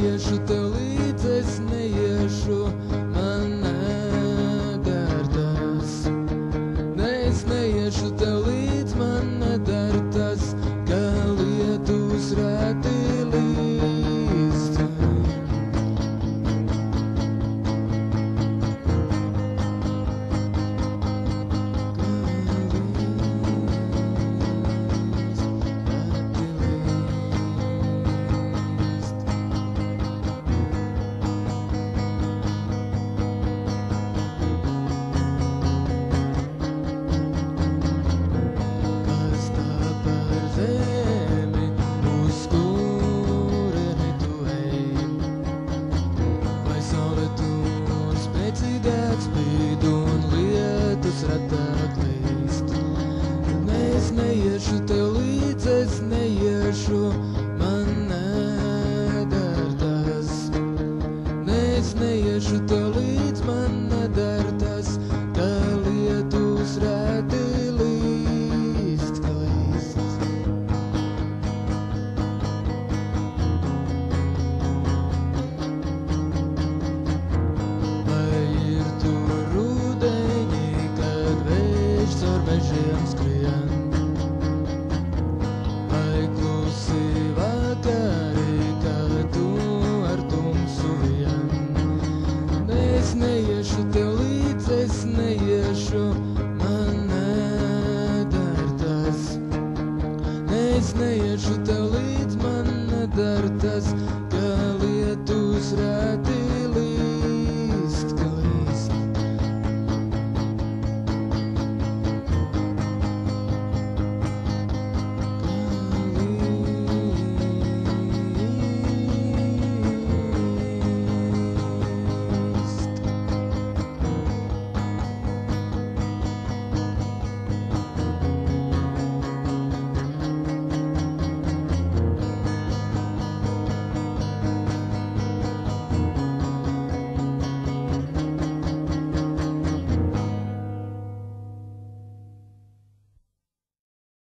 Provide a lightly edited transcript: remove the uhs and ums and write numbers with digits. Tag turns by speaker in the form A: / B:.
A: neiešu tev līdz, es neiešu, man nedara tas. Ne, es neiešu tev līdz, man nedara tas, ka lietus reti līst. Spīd un lietus retāk līst. Ne, es neiešu tev līdz, es neiešu, man nedara tas. Ne, es neiešu tev līdz, man nedara tas, ka lietus reti līst, līst. Mežiem skrien, vai klusi vakari, kad tu ar tumsu vien. Ne, es neiešu tev līdz, es neiešu, man nedara tas. Ne, es neiešu tev līdz, man nedara tas, ka lietus reti